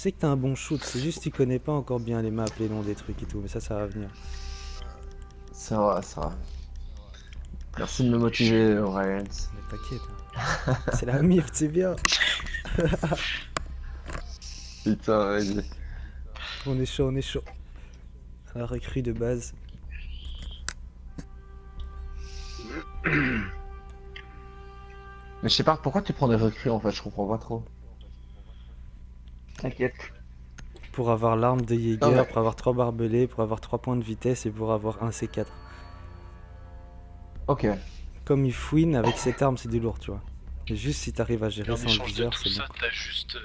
sais que t'as un bon shoot, c'est juste que tu connais pas encore bien les maps, les noms des trucs et tout, mais ça va venir. C'est vrai, c'est vrai. Merci de me motiver, Ryan. Mais t'inquiète, hein. C'est la MIF, c'est bien. Putain, vas-y. On est chaud, on est chaud. La recrue de base. Mais je sais pas, pourquoi tu prends des recrues en fait, je comprends pas trop. T'inquiète. Pour avoir l'arme de Non, Jäger, mais- pour avoir 3 barbelés, pour avoir 3 points de vitesse et pour avoir un C4. Ok. Comme il fouine, avec cette arme, c'est du lourd, tu vois. Et juste si t'arrives à Et gérer en sans le échange de viseur, tout c'est ça, bon. t'as juste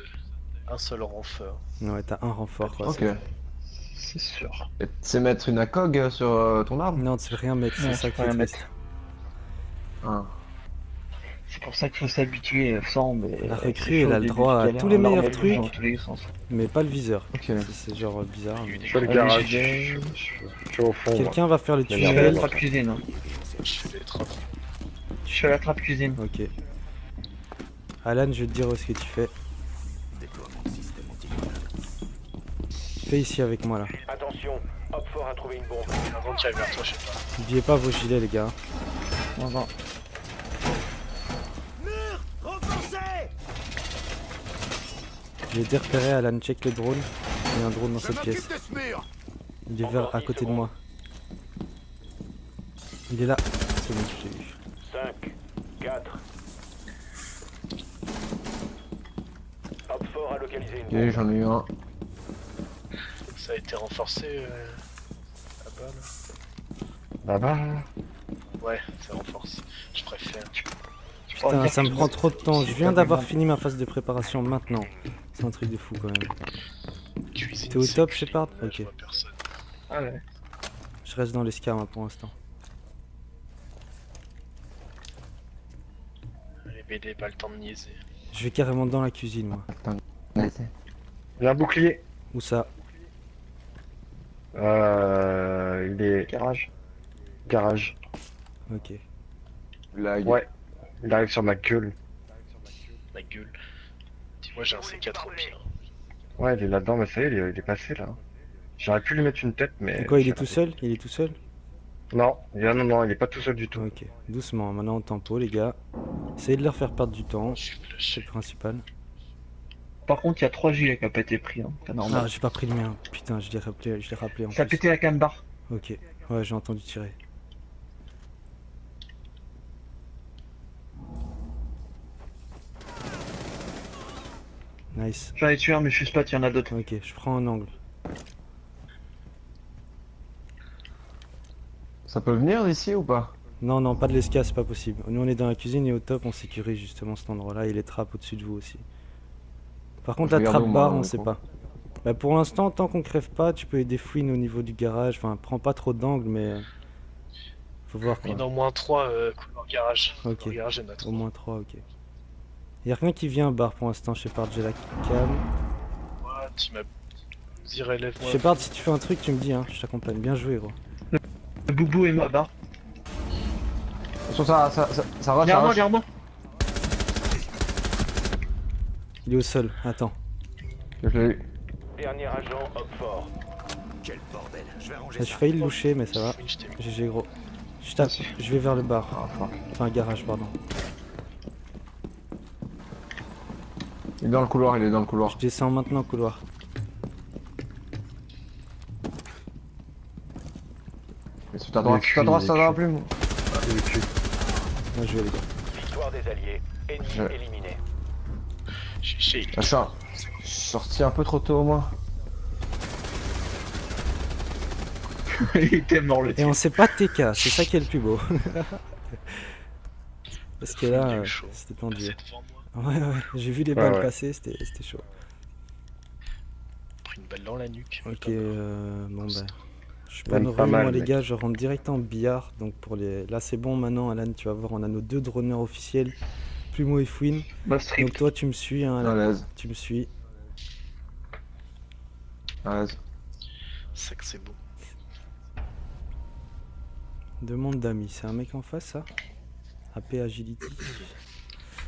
un seul renfort. Ouais, t'as un renfort, quoi. Ok. c'est tout. C'est sûr. Et tu sais mettre une ACOG sur ton arme? Non, tu sais rien mettre, c'est Non, ça tu qui peux est rien triste. mettre. Ah. C'est pour ça qu'il faut s'habituer sans, mais. La c'est recrue, chaud elle au a le début, droit à tu galères, tous les l'arme, meilleurs elle bouge dans trucs, tous les sens. mais pas le viseur. Ok. C'est genre bizarre. Il y a eu mais- des Je fais le Allez, garage, j'ai- je suis au fond. moi. Quelqu'un va faire le Mais Je fais la tunnel. trappe cuisine. Hein. Je fais des trappes. Je fais la trappe cuisine. Ok. Alan, je vais te dire où est-ce que tu fais. Fais ici avec moi là. Attention, Hopfort a trouvé une bombe. Avant qu'il arrive vers toi, je sais pas. N'oubliez pas vos gilets, les gars. Non, non. J'ai été repéré, Alan, check le drone. Il y a un drone dans cette pièce. Il est vers à côté de moi. Il est là. C'est bon, je l'ai vu. 5, 4. Hopfort a localisé une Ok, bombe. j'en ai eu un. Ça a été renforcé là-bas là. Là-bas. Ouais, ça renforce. Je préfère. Putain, ça me prend trop de temps. Je viens d'avoir fini ma phase de préparation maintenant. C'est un truc de fou quand même. Cuisine. T'es au c'est top, clé. Shepard? Ouais, Ok. je vois personne. Ah ouais. Je reste dans l'escarme pour l'instant. Les BD, pas le temps de niaiser. Je vais carrément dans la cuisine, moi. J'ai un bouclier. Où ça? Il est Garage. garage. Ok. Lag. Ouais. Il arrive sur ma gueule. Ma gueule. Dis-moi, j'ai un C4 au pire. Ouais, il est là-dedans, mais ça y est, il est passé là. J'aurais pu lui mettre une tête, mais. Et quoi, il j'ai est tout raté. seul? Il est tout seul? Non, non, il est pas tout seul du tout. Ok. Doucement, maintenant on tempo, les gars. Essayez de leur faire perdre du temps. Je suis C'est flashé. le principal. Par contre, il y a 3 gilets qui ont pas été pris. Hein. C'est Ah, normal. j'ai pas pris le mien. Putain, je l'ai rappelé en Ça a plus. pété la cambar. Ok. Ouais, j'ai entendu tirer. Nice. J'en ai tué un, mais je suis spot, il y en a d'autres. Ok, je prends un angle. Ça peut venir d'ici ou pas? Non, non, pas de l'esca, c'est pas possible. Nous on est dans la cuisine et au top on sécurise justement cet endroit-là et les trappes au-dessus de vous aussi. Par contre, Je la regarde trappe où, barre, moi, on du sait coup. pas. Bah, pour l'instant, tant qu'on crève pas, tu peux des fouines au niveau du garage. Enfin, prends pas trop d'angle, mais. Faut voir Il y quoi. en a au moins 3 couloir garage. Ok. Couloir garage, il y en a 3. Au moins 3, ok. Y'a rien qui vient bar pour l'instant, Shepard, j'ai la cam. What? Tu m'as. Vas-y, relève-moi. Shepard, si tu fais un truc, tu me dis, hein, je t'accompagne. Bien joué, gros. Le boubou est ma barre. Attention, ça rush, Derrière ça moi, rush. derrière moi. Il est au sol, attends. Je l'ai eu. Dernier agent, Hopfort. J'ai failli le loucher, mais ça va. Oui, je t'ai mis. GG, gros. Je tape, je vais vers le bar. Ah, fuck. Enfin, garage, pardon. Il est dans le couloir, il est dans le couloir. Je descends maintenant au couloir. Mais sur ta droite, Il est sur ta droite, cuit, ça il est va cuit. plus. Il est cuit. Bien joué, les gars. Victoire des Alliés. Ennemi Je- éliminé. Je suis chez. Ah, je suis sorti un peu trop tôt, moi. Il était mort le Et type. on sait pas TK, c'est ça qui est le plus beau. Parce que là, Il est chaud. c'était tendu. Passé devant moi. Ouais, ouais, j'ai vu les Ouais, balles ouais. passer, c'était chaud. Pris une balle dans la nuque. Ok, Pas mal. bon bah. Je suis Même pas de pas rue, mal, moi les mec. gars, je rentre direct en billard. Donc pour les. Là c'est bon maintenant, Alan, tu vas voir, on a nos 2 droneurs officiels, Plumeau et Fouine. Ma strip. Donc toi tu me suis, hein, À Alan. l'aise, Tu me suis. à l'aise. C'est que c'est beau. Demande d'amis, c'est un mec en face ça? AP Agility?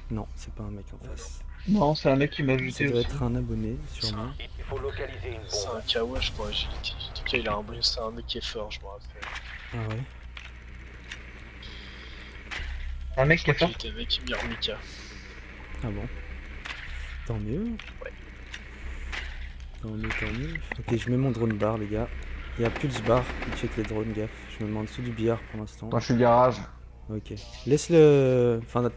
Non, c'est pas un mec en face. Non, c'est un mec qui m'a Ça ajouté doit aussi. être un abonné, sûrement. Il faut localiser une C'est bombe. un Kawa, je crois, agility. En tout cas, il a un bonus, c'est un mec qui est fort, je me rappelle. Ah ouais. Un mec Je qui crois est fort. qu'il était avec Myrmika. Ah bon. Tant mieux. Tant mieux, tant mieux. Ok, je mets mon drone bar, les gars. Il y a Pulse bar qui check les drones, gaffe. Je me mets en dessous du billard pour l'instant. Moi je suis garage. Ok. Laisse le. Enfin,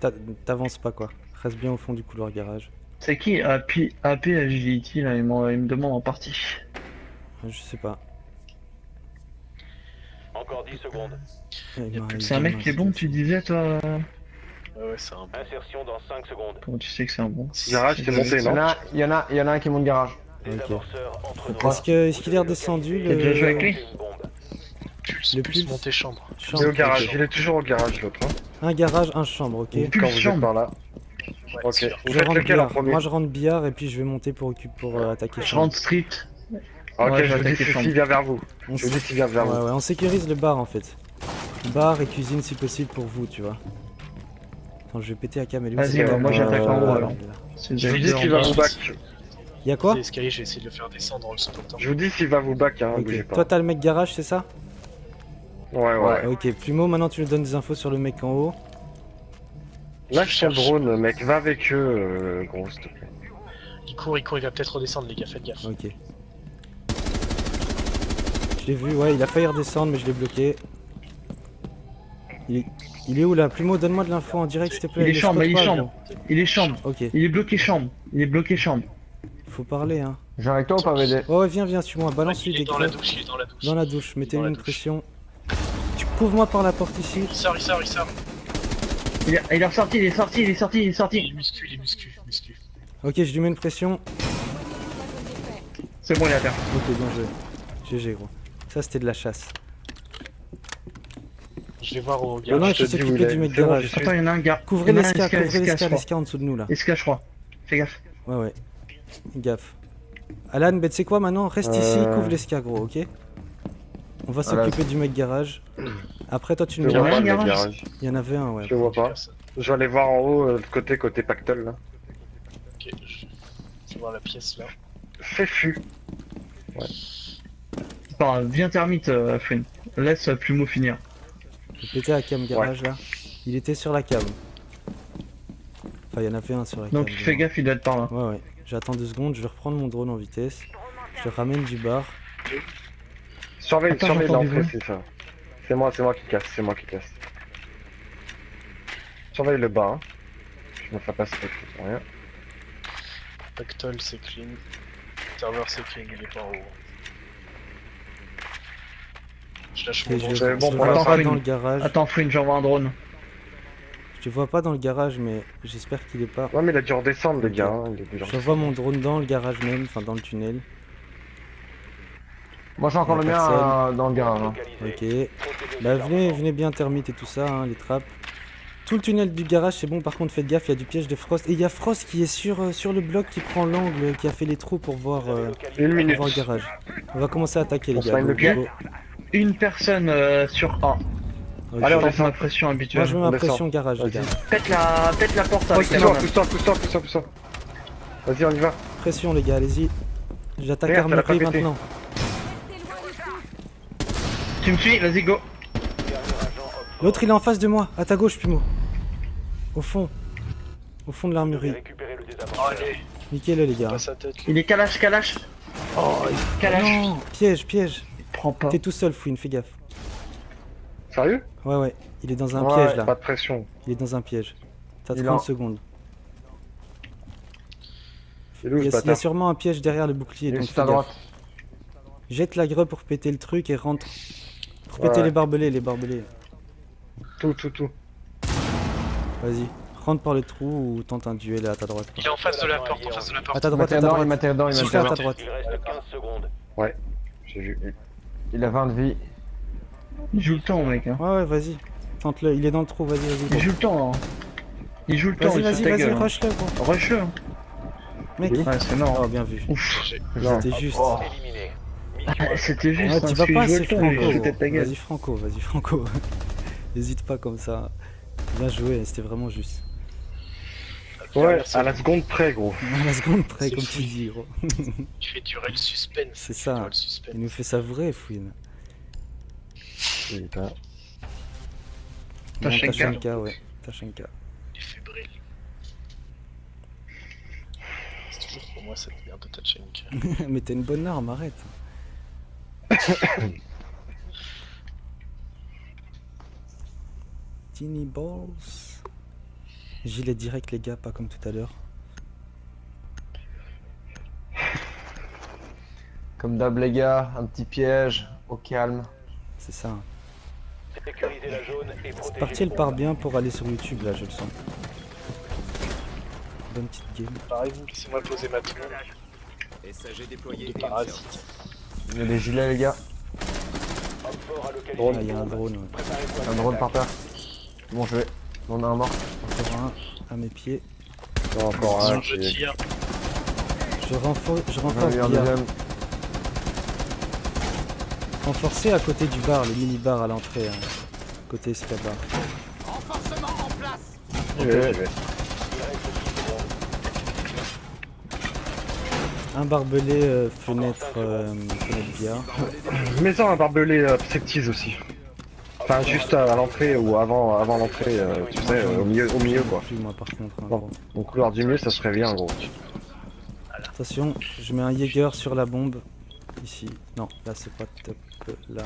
t'avances pas quoi. Reste bien au fond du couloir garage. C'est qui AP Agility là, il me demande en partie. Je sais pas. Encore 10 secondes. C'est un mec qui est bon, tu disais toi. Ouais, c'est un bon. Insertion dans 5 secondes. Comment tu sais que c'est un bon? Garage, c'est monté, non? Il y en a un qui monte garage. Les Ok. amorceurs entre nous. Est-ce qu'il est redescendu T'as déjà joué avec le. lui? Une bombe. Pulse, Le Pulse Pulse. montée chambre. Chambre, Il est au garage, ok. il est toujours au garage l'autre. Hein. Un garage, un chambre, ok. Pulse Quand vous êtes chambre. par là. Ouais, Ok. sûr. Vous Je faites rentre lequel en billard. premier? Moi je rentre billard et puis je vais monter pour attaquer Je chambre. rentre street. Ok, Ouais, je vous dis attaquer si chambre. il vient vers vous. On, Je vous dis s'il vient vers ouais, vous. ouais, on sécurise le bar en fait. Bar et cuisine si possible pour vous, tu vois. Attends, je vais péter à cam. Elle est où, Vas-y, cette bah, cam moi, j'attaque en haut, là, alors. là. Si Je vous vous avez dis qu'il va deux en vous bas. back. Y a quoi? Les escaliers, je vais essayer de le faire descendre en le spotant. Je vous dis s'il va vous back, hein, Ok. bougez pas. Toi t'as le mec garage, c'est ça? Ouais. Ok, Plumeau, maintenant tu nous donnes des infos sur le mec en haut. Lâche ton drone, mec, va avec eux, gros, s'il te plaît. Il court, il va peut-être redescendre, les gars, faites gaffe. Ok. Je l'ai vu, ouais, il a failli redescendre, mais je l'ai bloqué. Il est où là? Plumeau, donne-moi de l'info en direct, s'il te plaît. Il est Le chambre, spot il est pas, chambre. Il est chambre. gros. Ok, Il est bloqué chambre. Il est bloqué chambre. faut parler, hein. J'ai avec toi ou pas VD? Oh, ouais, viens, suis-moi, balance-lui Il est des dans la creux. douche, il est dans la douche. Dans la douche, mettez-lui la une douche. pression. Tu couvres-moi par la porte ici. Il sort. Il est ressorti, il est sorti. Il muscu. Ok, je lui mets une pression. C'est bon, il est à terre. Ok, bien joué. GG, gros. Ça, c'était de la chasse. Je vais voir au Non, garage. il faut te dis où s'occuper il est. du mec C'est bon, garage. j'y suis. Attends, il y en a un gars. Couvrez Il y en a un l'esca, esca, couvrez esca, je crois. l'esca en dessous de nous là. Esca, je crois. Fais gaffe. Ouais. Gaffe. Alan, bah, tu sais quoi maintenant? Reste ici, couvre l'esca, gros, ok? On va Voilà. s'occuper du mec garage. Après, toi, tu Je nous le vois Il y en a pas, un le mec garage. garage. Il y en avait un, ouais. Je le vois pas. Je vais aller voir en haut, de côté pactole, là. Ok, je vais voir la pièce là. Fais fu. Attends, viens termite, Fouine. Laisse Plumeau finir. J'ai pété à cam garage là. Il était sur la cam. Enfin, il y en avait un sur la cam. Donc fais gaffe, il doit être par là. Ouais. J'attends 2 secondes, je vais reprendre mon drone en vitesse. Je ramène du bar. Surveille Attends, l'entrée, j'entends du c'est ça. C'est moi qui casse. Surveille le bas, hein. Je me fais passer le truc pour rien. Pactole, c'est clean. Serveur, c'est clean, il est pas en haut. Je lâche mon Ok, drone. je bon, je pour vois l'instant, pas Fouine. dans le garage. Attends, Fouine, j'envoie un drone. Je vois pas dans le garage, mais j'espère qu'il est pas. Ouais, mais il a dû redescendre, le Ok. gars. Hein. Il a dû Je redescendre. vois mon drone dans le garage même, enfin dans le tunnel. Moi j'ai encore le mien dans le garage. Hein. Localisé. Ok. Bah venez bien termite et tout ça, hein, les trappes. Tout le tunnel du garage c'est bon, par contre faites gaffe, il y a du piège de Frost. Et il y a Frost qui est sur le bloc qui prend l'angle, qui a fait les trous pour voir, Une pour minute. voir le garage. On va commencer à attaquer les On se gars. find le Go, pied go. Une personne sur A. Ok. Allez, on Tente descend. ma pression Moi habituelle. je mets ma on descend. pression garage les Vas-y. gars. Pète la porte avec la Pousse-toi, main. pousse-toi. Vas-y, on y va. Pression les gars, allez-y. J'attaque Merde, elle a armuré pas pété. maintenant. Tu me suis, vas-y, go. L'autre il est en face de moi, à ta gauche Pumo. Au fond. Au fond de l'armurerie. Récupérer le désamorceur. Allez, Niquez-le les gars. pas sa tête. Il est calache. Oh, calache. Non, piège. Prends pas. T'es tout seul Fouine, fais gaffe. Sérieux? Ouais, il est dans un Ouais, piège là. Pas de pression. Il est dans un piège. T'as Il est 30 en- secondes. C'est où Il ce y a bâtard? sûrement un piège derrière le bouclier, Il est donc juste fais à gaffe. droite. Jette la greu pour péter le truc et rentre. Pour péter Ouais. les barbelés. Tout. Vas-y. Rentre par le trou ou tente un duel à ta droite. Il est en face de la porte, À ta Il m'a droite, tiré dedans, il m'a Super à tiré ta dedans. droite. Il reste 15 secondes. J'ai vu. Il a 20 de vie. Il joue le temps, mec. Hein. Ouais, vas-y. Tente-le, il est dans le trou, vas-y. Il joue le temps. Hein. Il joue le temps, il se ta Vas-y, gueule. Hein. rush-le, gros. Rush-le. hein. Mec. Ouais, c'est mort. Oh, bien vu. Ouf. Non. C'était juste. Éliminé. Ah, C'était juste. Ouais, hein, tu parce vas qu'il pas jouait assez le temps, il franco. se foutait de ta gueule. Vas-y, Franco. N'hésite pas comme ça. Bien joué, c'était vraiment juste. Ouais, Merci. à la seconde près, gros. À la seconde près, C'est comme fou. tu dis, gros. Tu fais durer le suspense. C'est Tu fais ça. durer le suspense. Il nous fait savourer, Fouine. Putain. Non, Tachenka. Tachenka, ouais. Tachenka. Il est fébrile. C'est toujours pour moi cette merde de Tachenka. Mais t'as une bonne arme, arrête. Teeny balls. Gilet direct, les gars, pas comme tout à l'heure. Comme d'hab, les gars, un petit piège, au calme. C'est ça. Hein. Sécurisez la zone et Cette protégez partie, les elle part bombes. bien pour aller sur YouTube, là, je le sens. Bonne petite game. Pareil, laissez-moi poser ma tour SAG déployé de et parasite. Il y a des gilets, les gars. Homme fort à localiser Ah, les il y a un bombes. drone, ouais. Préparez-vous à Un drone l'attaque. par terre. Bon, je vais. On a un mort. Encore un à mes pieds. Non, encore un. Je tire. Je renforce J'en ai eu un bien. deuxième. Renforcé à côté du bar, le mini-bar à l'entrée. Hein. Côté escabar. renforcement en place. J'y vais. Il reste 10 secondes. Un barbelé, fenêtre bière. Mets-en un barbelé Septise aussi. Enfin, juste à l'entrée ou avant l'entrée, tu sais, au milieu quoi. Plus moi par contre. Hein, Bon. gros. Donc couloir du mieux, ça serait bien, gros. Attention, je mets un Jaeger sur la bombe. Ici. Non, là c'est pas top. Là.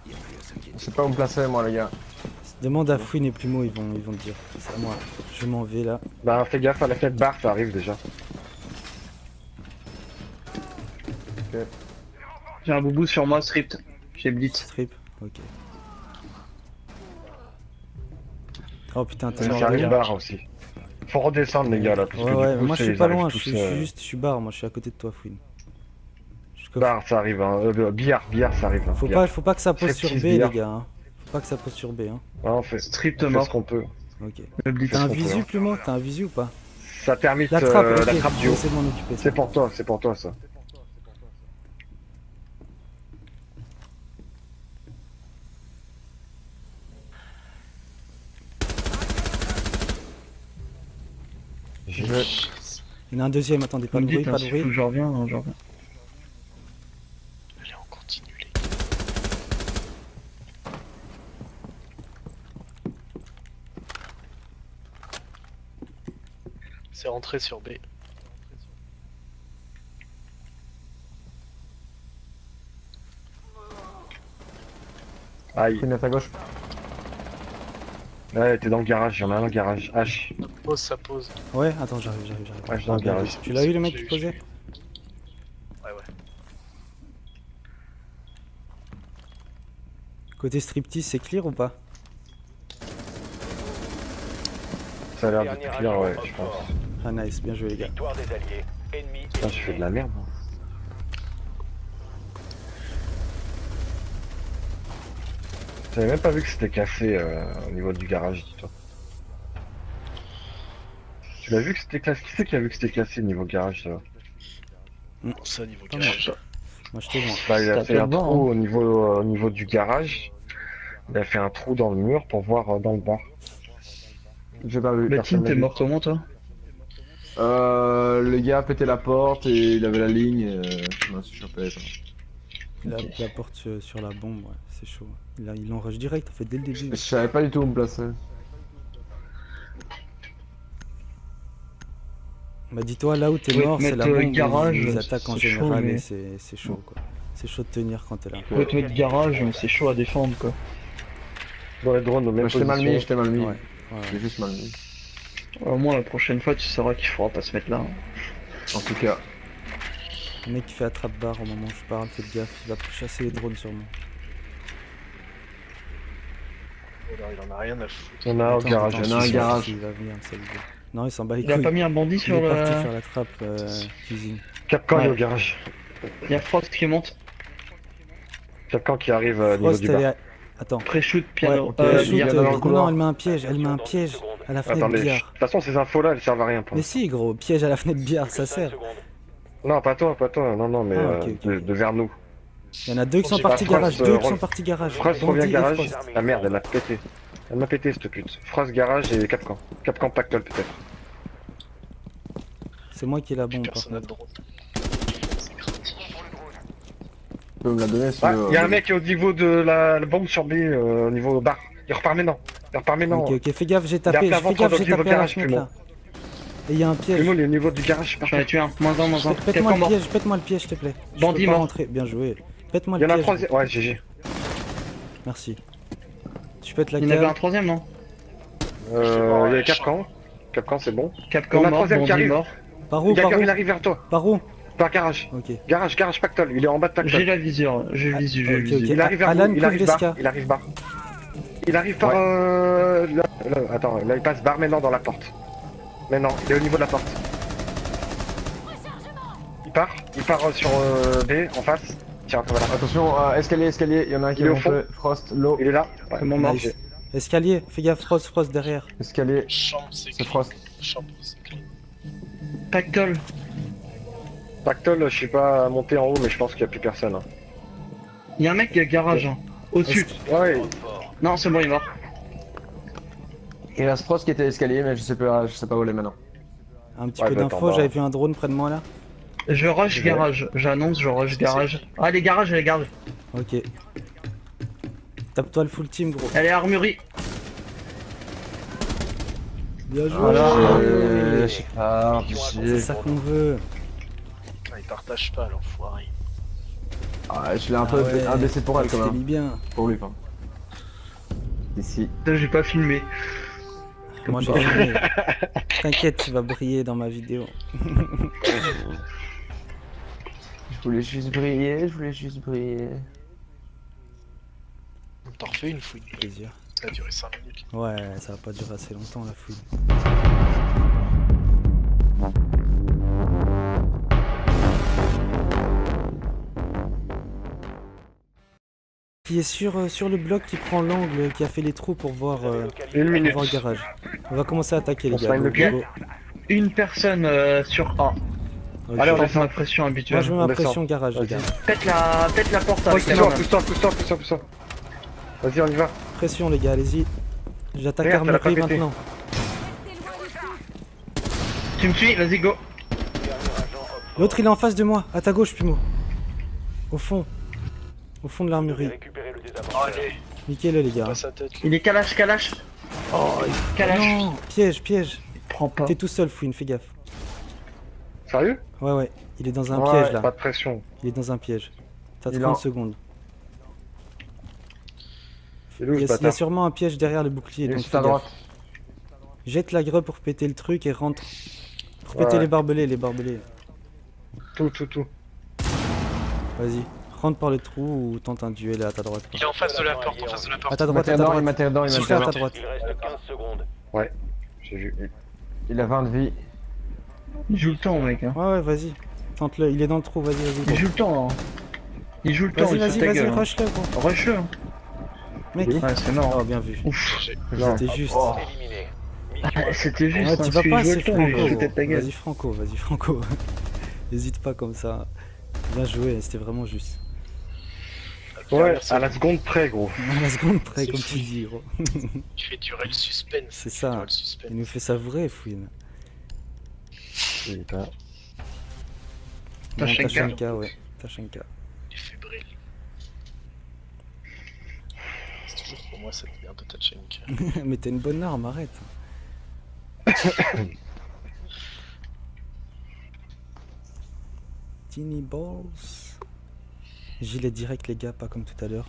Je sais pas où me placer, moi, les gars. Demande à Fouine et Plumeau, ils vont te dire. C'est à moi. Je m'en vais là. Bah, fais gaffe à la fenêtre bar, ça arrive déjà. J'ai un boubou sur moi, stripped. J'ai blitz. Strip. Ok. Oh putain, t'es Ça mort. arrive là. bar aussi. Faut redescendre, les gars, là. Parce Ouais, que ouais, du coup, moi je c'est- suis ils pas arrivent loin, tous, je suis juste, je suis barre, moi je suis à côté de toi, Fouine. Je coffre. Bar, ça arrive, hein. Billard, ça arrive. Hein. Faut pas que ça pose sur B, Striptease billard. les gars. Hein. Faut pas que ça pose sur B. Hein. Ouais, on fait, Stripped on fait mort. ce qu'on peut. Ok. Le blitz. T'as un qu'on peut, visu, hein. Plumeau? T'as un visu ou pas? Ça termine La trappe, ok. la trappe du haut. Essaie de m'en occuper. ça. C'est pour toi, ça. Je vais. Il y en a un deuxième, attendez, pas Vous de me bruit, dites, pas hein, de s'il faut que bruit. je reviens, hein, je reviens. Allez, on continue les C'est rentré sur B. Aïe. Fouine à ta gauche. Ouais, t'es dans le garage, y'en a un dans le garage. H. Pose, ça pose. Ouais, attends, j'arrive. Ouais, je suis dans le Bien garage. vu. Tu l'as eu le mec J'ai qui eu, posait? Ouais, ouais. Côté striptease, c'est clear ou pas? Ça a l'air Dernier d'être clair, ouais, agent, je homme pense. fort. Ah nice, bien joué les gars. Victoire des alliés. Ennemi Putain, je fais de la merde. Hein. J'avais même pas vu que c'était cassé au niveau du garage, dis-toi. Tu l'as vu que c'était cassé? Qui c'est qui a vu que c'était cassé au niveau garage, ça? Ça, niveau Pas garage. Moi je te loin. Bah, il a T'as fait fait un le vent, trou au niveau du garage. Il a fait un trou dans le mur pour voir dans le bar. J'ai pas vu. Bettine, personne t'es n'a vu. mort comment toi? Le gars a pété la porte et il avait la ligne. Je m'en suis chopé. La porte sur la bombe, ouais, c'est chaud. Il enrush direct, en fait, dès le début. Je savais pas du tout où me placer. Bah dis-toi, là où t'es Ouais, mort, c'est la mettre, bombe, garage, ils attaquent en c'est chaud, général mais- et c'est chaud quoi. C'est chaud de tenir quand t'es là. Faut te mettre garage, c'est chaud à défendre quoi. Dans les drones, aux mêmes J'étais mal mis, positions. j'étais mal mis. Ouais, ouais. J'étais juste mal mis. Au moins la prochaine fois tu sauras qu'il faudra pas se mettre là. En tout cas. Le mec qui fait attrape-barre au moment où je parle, faites gaffe, il va chasser les drones sûrement. Alors, il en a rien à foutre. Il y en a un au Attends, garage. attends, il y en a un je sais garage. s'il va venir, ça lui dit. Non, il s'en bat les Il a couilles. pas mis un bandit Il sur est parti la... faire la trappe cuisine. Capcan il est Ouais. au garage. Il y a Frost qui monte. Capcan qui arrive au niveau Frost, du elle bar. est... Attends. Pré-shoot, Ouais, piano. shoot, il y en a dans le non, couloir. non, elle met un piège, elle met un piège à la fenêtre Attendez, de billard. toute façon ces infos là elles servent à rien pour Mais nous. si gros, piège à la fenêtre billard, ça 5 sert. secondes. Non, pas toi, non, mais Ah, ok, ok, de vers nous. Il y en a deux qui sont J'ai partis pas garage, Frost, deux qui sont Frost. partis garage. Frost revient Bandit et garage. Frost. Ah merde, elle a pété. Elle m'a pété cette pute. Phrase garage et Capcan. Capcan Pactol peut-être. C'est moi qui ai la bombe par Personne n'a de contre. drone. Tu peux me la donner si Ah, tu veux. y a un mec au niveau de la bombe sur B, au niveau bar. Il repart maintenant. Il repart maintenant. Ok, ok, fais gaffe, j'ai a tapé, plein fais ventre gaffe, dans j'ai le niveau tapé à la garage, fenêtre Plumeau. là. Et il y a un piège. Plumeau, il est au niveau du garage par J'en ai tué un. Moins un, moins un. Pète-moi Capcan le mort. piège, pète-moi le piège s'il te plaît. Je Bandit peux pas mort. rentrer, bien joué. Pète-moi Il y le en a un piège. troisième. Ouais, GG. Merci. Tu pètes la Il y en avait un cale. troisième, non? Il y a Capcan. Capcan, c'est bon. Capcan On a un mort, troisième qui Bandit arrive. mort. Par où, par où, Il arrive vers toi. par où? Par garage. Ok. Garage Pactol. Il est en bas de J'ai Pactol. la visure, j'ai Ah, visu, ok, j'ai ok. visu. Il arrive vers Alan, vous. Il couvre arrive bar. l'esca. Il arrive bar. Il arrive par attends, là il passe bar maintenant dans la porte. Maintenant, il est au niveau de la porte. Il part sur B en face. Tiens, voilà. Attention, escalier, il y en a un qui Il est est au fond. monté. Frost, low. Il est là. Ouais, Comment marche? Nice. Escalier, fais gaffe, Frost derrière. Escalier, Chambre, c'est c'est clean. Frost. Chambre, c'est clean. Pactol. Pactol, je suis pas monté en haut, mais je pense qu'il y a plus personne. Hein. Il y a un mec qui est garage, hein. Au-dessus. Ouais, Non, c'est bon, il est mort. Il reste Frost qui était escalier, mais je sais pas où il est maintenant. Un petit Ouais, peu bah, d'infos, attends, j'avais vu un drone près de moi là. Je rush garage. J'annonce, je rush garage. Ah, les garages, elle est garde. Ok. Tape-toi le full team gros. Elle est armurerie. Bien joué. Voilà. Ah, C'est ça qu'on veut. Ah, il partage pas, l'enfoiré. Ah, je l'ai un peu Ah ouais, abaissé pour elle je quand t'ai même. mis bien. Pour lui, pardon. Ici. Putain, j'ai pas filmé. Moi j'ai filmé. T'inquiète, tu vas briller dans ma vidéo. Je voulais juste briller. On t'en refait une fouille. Plaisir. Ça a duré 5 minutes. Ouais, ça va pas durer assez longtemps la fouille. Qui est sur le bloc qui prend l'angle, qui a fait les trous pour voir, une minute. voir le garage. On va commencer à attaquer les On se gars. find Go, le pied. go, Une personne sur A. go. Ok. Allez, on Tente descend. ma pression Moi habituelle. je mets ma on descend. pression garage les gars. Pète la porte avec la Pousse-toi, main. pousse-toi. Vas-y, on y va. Pression les gars, allez-y. J'attaque Regarde, elle a pas armurerie pété. maintenant. Tu me suis, vas-y, go. L'autre il est en face de moi, à ta gauche Pumo. Au fond. Au fond de l'armurerie. Récupérer le désamorceur. Allez, Niquez-le les gars. pas sa tête. lui. Il est calache. Oh, calache. Non, piège. Prends pas. T'es tout seul Fouine, fais gaffe. Sérieux? Ouais, il est dans un Ouais, piège là. Pas de pression. Il est dans un piège. T'as Il 30 en- secondes. C'est où Il ce y a bâtard? sûrement un piège derrière le bouclier. Il est Donc juste à fais gaffe. droite. Jette la grue pour péter le truc et rentre. Pour péter Ouais. les barbelés. Tout. Vas-y. Rentre par le trou ou tente un duel à ta droite. Il Quoi. est en face de la porte, en face de la À porte. ta Il droite, m'a à ta dedans, il droite. m'a dedans, il m'a Siffle à ta dedans. droite. Il reste 15 secondes. J'ai vu. Il a 20 de vie. Il joue le temps, mec. Hein. Ouais, vas-y. Tente-le, il est dans le trou, vas-y. Il joue le temps, hein. Il joue le temps, il se ta gueule. Hein. Rush-le, gros. Rush-le. hein. Mec. Ouais, c'est mort. Oh, bien vu. Ouf. C'était juste. Oh. Éliminé. C'était juste, Ouais, hein, tu vas parce qu'il pas joue assez le temps, il franco. se tête ta gueule. Vas-y, Franco. N'hésite pas comme ça. Bien joué, c'était vraiment juste. Ouais, à la seconde près, gros. À la seconde près, C'est comme fou. tu dis, gros. Tu fais durer le suspense. C'est Tu fais durer ça. le suspense. Il nous fait savourer, Fouine. Putain. Non, Tachenka. Tachenka, ouais. Tachenka. Il est fébrile. C'est toujours pour moi cette merde de Tachenka. Mais t'as une bonne arme, arrête. Teeny balls. Gilet direct, les gars, pas comme tout à l'heure.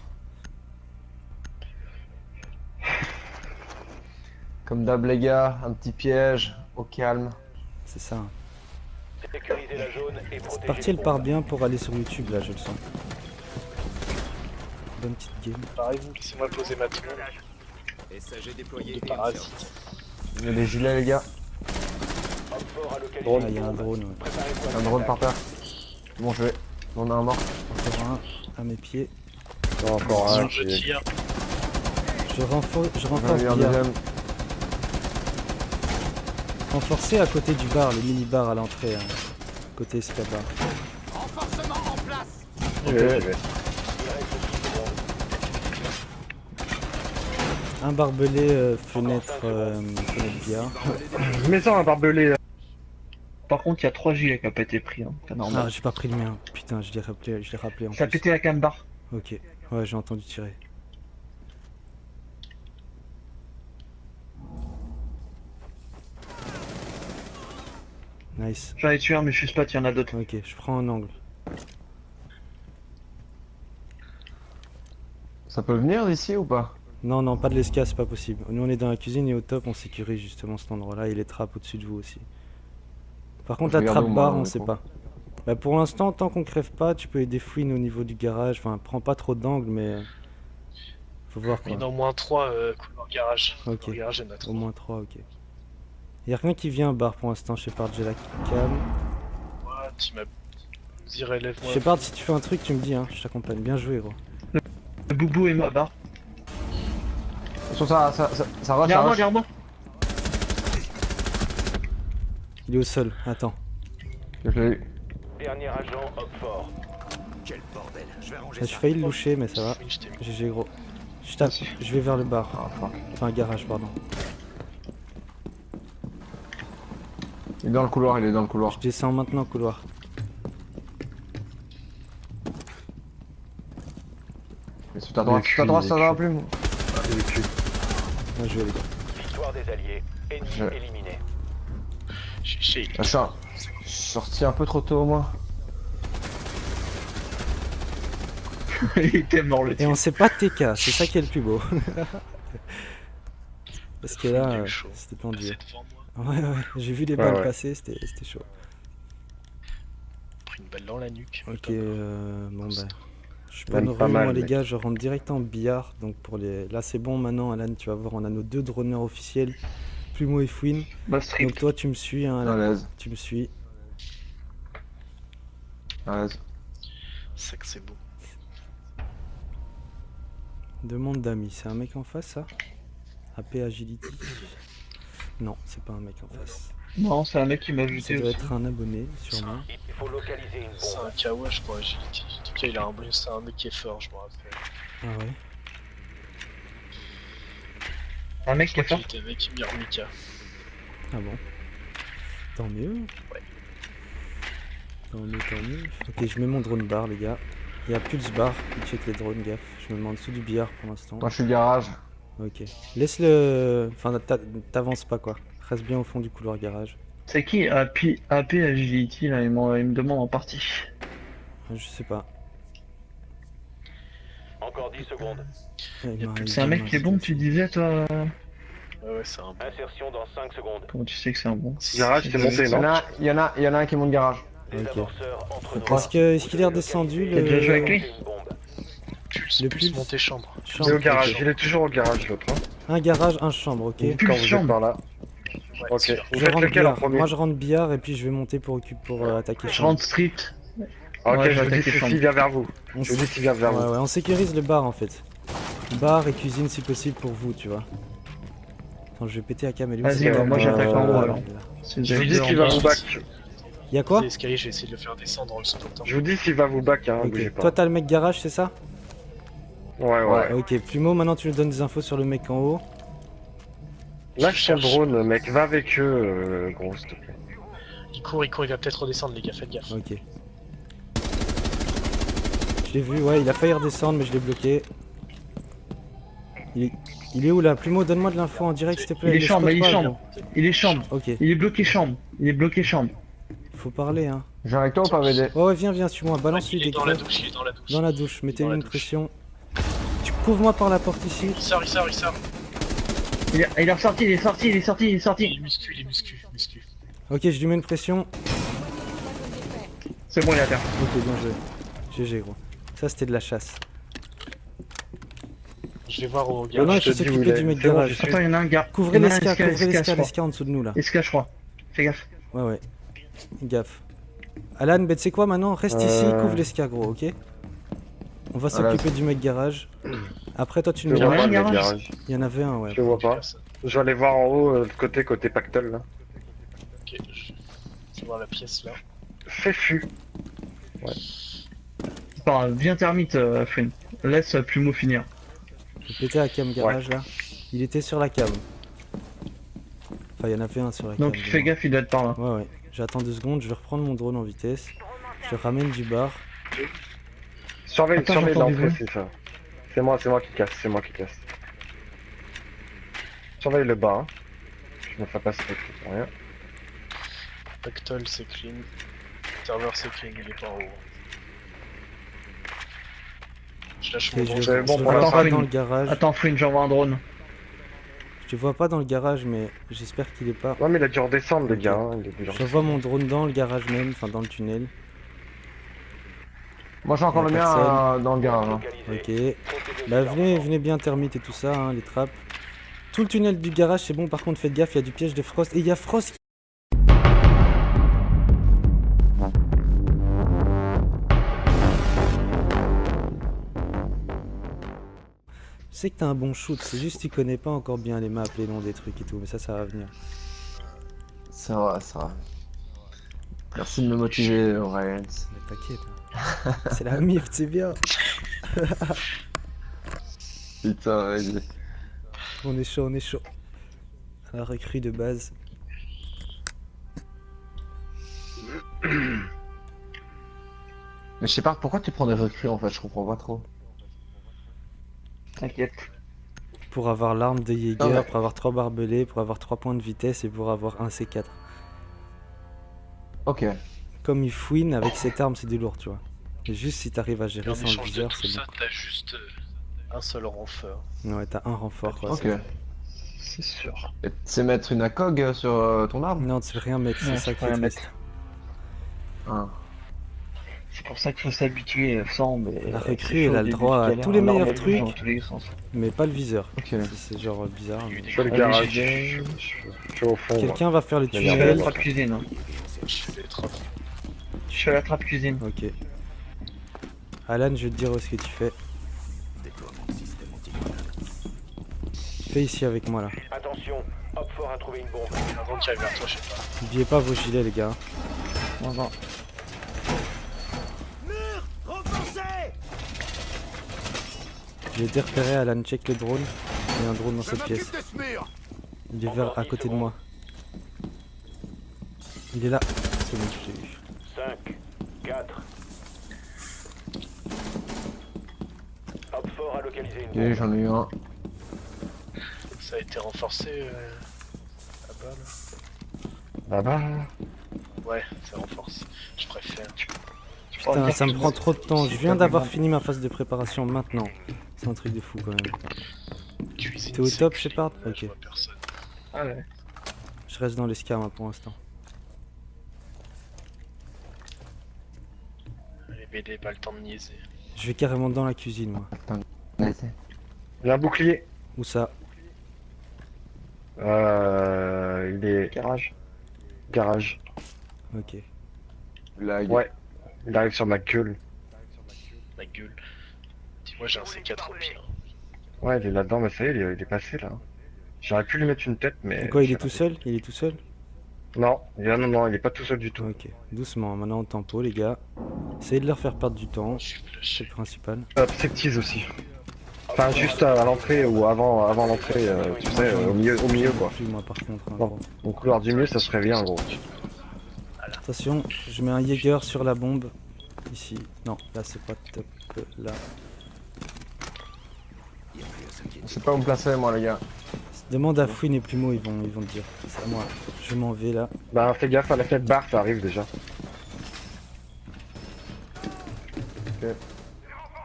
Comme d'hab, les gars, un petit piège, au calme. C'est ça. Sécuriser la zone et Cette protéger partie, elle les part bombes. bien pour aller sur YouTube, là, je le sens. Bonne petite game. Pareil-vous, laissez-moi poser ma tenue. SAG déployé De et en parasite. service. Il y a des gilets, les gars. Homme fort à localiser Ah, les il y a un bombes. drone, ouais. Préparez-vous à Un drone par l'attaque. terre. Bon, je vais. On a un mort. Encore un à mes pieds. Non, encore un. Je tire. Je renforce J'en ai eu un bien. deuxième. Renforcé à côté du bar, le mini-bar à l'entrée. Hein. Côté Scaba. Renforcement en place. J'y vais. Il reste 10 secondes. Un barbelé, fenêtre billard. Mets-en un barbelé. Par contre, il y a 3 gilets qui a pas été pris, hein. C'est Ah, normal. j'ai pas pris le mien. Putain, je l'ai rappelé en Ça a plus. pété la canne-barre. Ok, ouais, j'ai entendu tirer. Nice. J'en ai tué un, mais je suis pas, il y en a d'autres. Ok, je prends un angle. Ça peut venir d'ici ou pas? Non, non, pas de l'esca, c'est pas possible. Nous, on est dans la cuisine et au top, on sécurise justement cet endroit-là et les trappes au-dessus de vous aussi. Par contre, Je la regarde trappe où, moi, barre, dans on les sait coins. pas. Bah, pour l'instant, tant qu'on crève pas, tu peux aider fouine au niveau du garage. Enfin, prends pas trop d'angle, mais. Faut voir Il y quoi. en a au moins 3 couloir garage. Ok. Couloir garage, il y en a Au 3. moins 3, ok. Y'a rien qui vient barre pour l'instant, Shepard, j'ai la cam. Moi, tu m'as dit relève-moi. Shepard, si tu fais un truc, tu me dis, hein, je t'accompagne. Bien joué, gros. Le boubou et ma barre. Attention, ça rush, ça Derrière moi, rush. derrière moi. Il est au sol, attends. Je l'ai eu. Dernier agent, homme fort. Quel bordel. Je vais ranger J'ai ça. failli le loucher, mais ça va. Oui, je t'ai vu. GG, gros. Je tape, je vais vers le bar. Ah, fuck. Enfin, garage, pardon. Il est dans le couloir, il est dans le couloir. Je descends maintenant au couloir. Et sur ta droite, Il est sur ta droite, cuit, ça il est va cuit. plus. Il est cul. Bien joué, les gars. Victoire des alliés. Ennemi Je- éliminé. J'ai Ah, je suis sorti un peu trop tôt, moi. Il était mort le Et type. on sait pas TK, c'est ça qui est le plus beau. Parce que là, c'était tendu. passé devant moi. Ouais, ouais, j'ai vu les Ouais, balles ouais. passer, c'était chaud. Pris une balle dans la nuque. Ok, bon bah. Je peux Même me pas revenir, mal, moi les mec. gars, je rentre direct en billard. Donc pour les. Là c'est bon maintenant, Alan, tu vas voir, on a nos 2 droneurs officiels, Plumeau et Fouine. Bah, strip. Donc toi tu me suis, hein, À Alan. l'aise, Tu me suis. à l'aise. C'est ça que c'est beau. Demande d'amis, c'est un mec en face ça? AP Agility? Non, c'est pas un mec en face. Non, c'est un mec qui m'a Ça ajouté doit aussi. être un abonné, sûrement. Il faut localiser une C'est bombe. un kawa, je crois, agility. En tout cas, il a un bonus, c'est un mec qui est fort, je me rappelle. Ah ouais? Un mec Je qui est crois fort. qu'il était avec Mirmika. Ah bon? Tant mieux. Ouais. Tant mieux, tant mieux. Ok, je mets mon drone bar, les gars. Il y a plus de bar, il check les drones, gaffe. Je me mets en dessous du billard pour l'instant. Moi, je suis garage. Ok. Laisse le. Enfin, t'avances pas quoi. Reste bien au fond du couloir garage. C'est qui AP Agility là, il me demande en partie. Je sais pas. Encore 10 secondes. Ouais, il m'a- C'est un mec qui est bon, tu disais toi. Ouais, c'est un bon. Insertion dans 5 secondes. Comment tu sais que c'est un bon? Garage, c'est monté, Il y en non? a, il y en a un qui monte garage. Des Ok. amorceurs entre nos Est-ce qu'il est redescendu T'as déjà joué avec le. lui? une bombe. Pulse, Le pulse pulse. montée chambre. Il est Chambre, au garage, ok. il est toujours au garage l'autre. Hein. Un garage, un chambre, ok. Plus Quand de vous êtes chambre. par là. Ouais, Ok. c'est Vous Je faites rentre lequel en billard. premier? Moi je rentre billard et puis je vais monter pour attaquer Je chambre. rentre street. Ok, Ouais, je vous attaquer dis chambre. s'il vient vers vous. On Je vous dis s'il vient vers Ouais, vous. ouais, on sécurise le bar en fait. Bar et cuisine si possible pour vous, tu vois. Attends, je vais péter à cam. Elle est où, Vas-y, cette cam moi, j'attaque en haut, alors. Là. C'est Je vous dis deux s'il en va bas. vous back. Y'a quoi? L'escalier, je vais essayer de le faire descendre en le sautant. Je vous dis s'il va vous back, hein, bougez Ok. pas. Toi t'as le mec garage, c'est ça? Ouais, ouais. Ok, Plumeau, maintenant tu nous donnes des infos sur le mec en haut. Lâche ton drone, mec, va avec eux, gros, s'il te plaît. Il court, il va peut-être redescendre, les gars, faites gaffe. Ok. Je l'ai vu, ouais, il a failli redescendre, mais je l'ai bloqué. Il est où là? Plumeau, donne-moi de l'info en direct, s'il te plaît. Il est Le chambre, spot il est pas, chambre. Il est chambre. gros. Ok, Il est bloqué chambre. Il est bloqué chambre. faut parler, hein. Je viens avec toi ou pas, BD? Ouais, ouais, viens, suis-moi, balance-lui Il est des dans la crêpes. douche, il est dans la douche. Dans la douche, mettez-lui Dans la une douche. pression. Tu couvres-moi par la porte ici. Il sort. Il est ressorti, il est sorti. Il est muscu. Ok, je lui mets une pression. C'est bon, il est à terre. Ok, bien joué. GG, gros. Ça, c'était de la chasse. Je vais voir au Non, garage. non, il je faut te dis où s'occuper il est. du mec C'est bon, garage. j'y suis. Attends, il y en a un gars. Couvrez Il y en a un l'esca, esca, couvrez esca, je l'esca, crois. l'esca en dessous de nous là. Esca, je crois. Fais gaffe. Ouais, ouais. Gaffe. Alan, ben tu sais quoi maintenant? Reste ici, couvre l'esca, gros, ok? On va Voilà. s'occuper du mec garage. Après, toi, tu Je nous le vois rien, pas, le mec garage. garage. Il y en avait un, ouais. Je le vois pas. Je vais aller voir en haut, côté Pactol, là. Ok, je vais voir la pièce là. Fais fu. Viens termite, Fouine. Laisse Plumeau finir. Je vais péter à cam garage là. Il était sur la cave. Enfin, il y en avait un sur la cave. Donc fais gaffe, il doit être par là. Ouais, ouais. J'attends 2 secondes, je vais reprendre mon drone en vitesse. Je ramène du bar. Surveille, Attends, surveille j'entends du l'entrée, bruit. c'est ça. C'est moi qui casse, c'est moi qui casse. Surveille le bas, hein. Je me fais passer avec tout, rien. Pactol c'est clean. Serveur c'est clean, il est pas en haut. Je lâche Ok, mon je drone. C'est bon je pour vois l'instant. pas Fouine. dans le garage. Attends, Fouine, j'envoie un drone. Je te vois pas dans le garage, mais j'espère qu'il est pas. Non mais il a dû redescendre les Ok. gars, hein. Il a dû Je redescendre. vois mon drone dans le garage même, enfin dans le tunnel. Moi j'ai encore Y a le mien personne. dans le garage. Hein. Localisé. Ok. Procédez Bah aux armes. venez bien termite et tout ça, hein, les trappes. Tout le tunnel du garage c'est bon, par contre faites gaffe, il y a du piège de Frost. Et il y a Frost qui... Je sais que t'as un bon shoot, c'est juste que tu connais pas encore bien les maps, les noms des trucs et tout, mais ça va venir. Ça va, ça va. Merci de me motiver, Ryan. Mais t'inquiète, hein. C'est la mif, c'est bien. Putain, vas-y. On est chaud, on est chaud. La recrue de base. Mais je sais pas, pourquoi tu prends des recrues en fait, je comprends pas trop. T'inquiète. Pour avoir l'arme de Jäger, Ah ouais. pour avoir 3 barbelés, pour avoir 3 points de vitesse et pour avoir un C4. Ok. Comme il fouine avec cette arme, c'est du lourd, tu vois. Et juste si t'arrives à gérer En sans le échange de viseur, tout c'est ça, t'as juste un seul renfort. bon. Ouais, t'as un renfort, quoi. Ok. c'est bon. C'est sûr. Et tu sais mettre une ACOG sur ton arme? Non, tu peux rien mettre, c'est Ouais, ça tu qui peux est rien triste. Ah. C'est pour ça qu'il faut s'habituer sans, mais. La c'est recrue, chaud elle a au le début, droit à tu galères, tous les l'arme, meilleurs elle bouge trucs. dans tous les sens. Mais pas le viseur. Ok. C'est genre bizarre. mais- Je fais le Allez, garage, j'ai- je suis au fond. moi. Quelqu'un va faire le Mais Je fais la tunnel. trappe cuisine. Hein. Je fais des trappes. Je fais la trappe cuisine. Ok. Alan, je vais te dire où est-ce que tu fais. Déploiement de système anti. Fais ici avec moi là. Attention, Hop Fort a trouvé une bombe. Avant qu'il aille vers toi, je sais pas. N'oubliez pas vos gilets, les gars. On va. J'ai été repéré, Alan, check le drone. Il y a un drone dans Je cette pièce. m'occupe de ce mur. Il est vers, à côté de moi. Il est là. C'est bon, je l'ai eu. 5, 4. Hop Fort a localisé une bombe. Ok, j'en ai eu un. Ça a été renforcé là-bas là. Ah bah. Ouais, ça renforce. Je préfère. Putain, ça me prend trop de temps. Je viens d'avoir fini ma phase de préparation maintenant. C'est un truc de fou quand même. Cuisine. T'es au c'est top, clean. Shepard? Ouais, Ok. je vois personne. Ah ouais. Je reste dans l'escam hein, pour l'instant. Les BD, pas le temps de niaiser. Je vais carrément dans la cuisine, moi. Il y a un bouclier. Où ça? Il est. Garage. Garage. Ok. Lag. Ouais. Il arrive sur ma gueule. Ma gueule. Dis-moi, j'ai un C4 au pire. Ouais, il est là-dedans, mais ça y est, il est passé là. J'aurais pu lui mettre une tête, mais. Et quoi, il est j'ai tout raté. seul? Il est tout seul? Non, non, il est pas tout seul du tout. Ok. Doucement, maintenant on tempo, les gars. Essayez de leur faire perdre du temps. Je suis C'est flashé. le principal. Septise aussi. Enfin, juste à l'entrée ou avant l'entrée, tu sais, au milieu quoi. Plus moi par contre. hein, Bon. gros. Au couloir du milieu, ça serait bien, gros. Attention, je mets un Jäger sur la bombe. Ici. Non, là c'est pas top. Là. Il y a plus à s'inquiéter. Je sais pas où me placer, moi, les gars. Demande à Fouine et Plumeau, ils vont te dire. C'est à moi. Je m'en vais là. Bah, fais gaffe à la fenêtre barre, ça arrive déjà.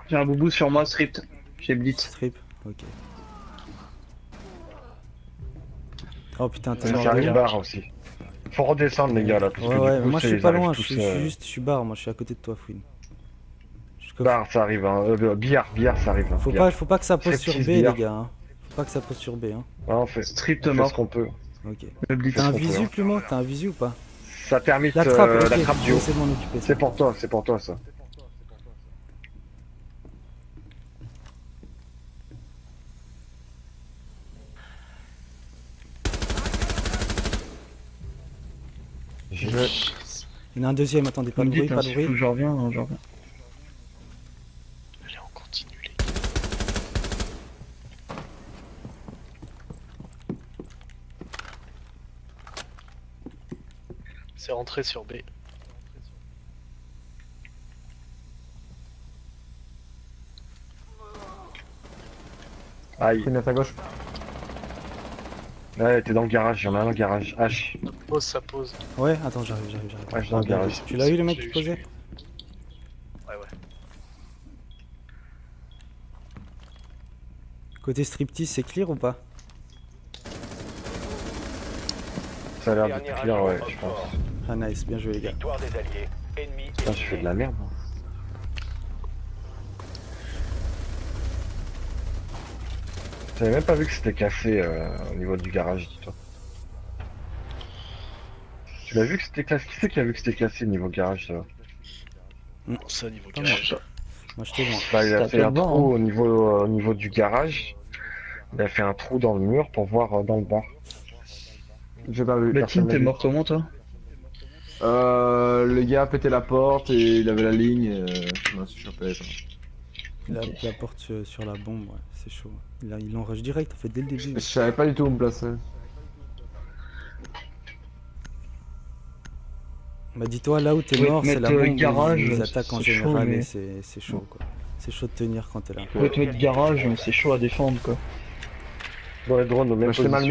J'ai un boubou sur moi, script. J'ai blitz. Strip. Ok. Oh putain, t'es Ça mort. arrive là. barre aussi. Faut redescendre, les gars, là. Parce Ouais, que ouais, du coup, moi je c'est- suis ils pas arrivent loin, je tous, suis juste, je suis barre, moi je suis à côté de toi, Fouine. Je coffre. Barre, ça arrive, hein. Billard, ça arrive. Hein. Faut pas que ça pose sur B, Striptease les billard. gars. Hein. Faut pas que ça pose sur B. Hein. Ouais, on fait Strict ce mort. qu'on peut. Ok. Le blitz. T'as un qu'on peut, visu, hein. Plumeau? T'as un visu ou pas? Ça termine La trappe, ok. la trappe Je du vais haut. essayer de m'en occuper. ça. C'est pour toi, ça. Je... Il y en a un deuxième, attendez, pas Vous de me bruit, dites, pas hein, de s'il faut bruit. que je reviens, hein, je reviens. Allez, on continue les C'est rentré sur B. Aïe. Une à ta gauche. Ouais, t'es dans le garage, y'en a un dans le garage. H. Ça pose. Ouais, attends, j'arrive. Ouais, je suis dans le garage. Tu l'as eu le mec J'ai qui eu, posait? j'ai eu. Ouais, ouais. Côté striptease, c'est clear ou pas? Ça a l'air Dernier d'être clair, agent ouais, Op je pense. 4. Ah nice, bien joué les gars. Victoire des alliés. Ennemi Putain, je fais de la merde. Hein. J'avais même pas vu que c'était cassé au niveau du garage, dis-toi. Tu l'as vu que c'était cassé? Qui c'est qui a vu que c'était cassé au niveau garage, ça? Bon, ça, niveau Ah, garage. Moi je t'ai loin. Bah, il a T'as fait fait un le banc, trou au niveau du garage. Il a fait un trou dans le mur pour voir dans le bar. J'ai pas vu. Bettine, personne t'es n'a vu. mort comment toi? Le gars a pété la porte et il avait la ligne. Je me suis chopé. Ça. La porte sur la bombe, ouais, c'est chaud. Il en rush direct en fait dès le début. Je savais pas du tout où me placer. Bah dis-toi là où t'es Ouais, mort, c'est mettre, la bombe. garage, Ils attaquent en c'est chaud, général mais- et c'est chaud quoi. C'est chaud de tenir quand t'es là. Tu peux te mettre garage, mais c'est chaud à défendre quoi. Dans les drones, au même Moi, je t'ai mal position.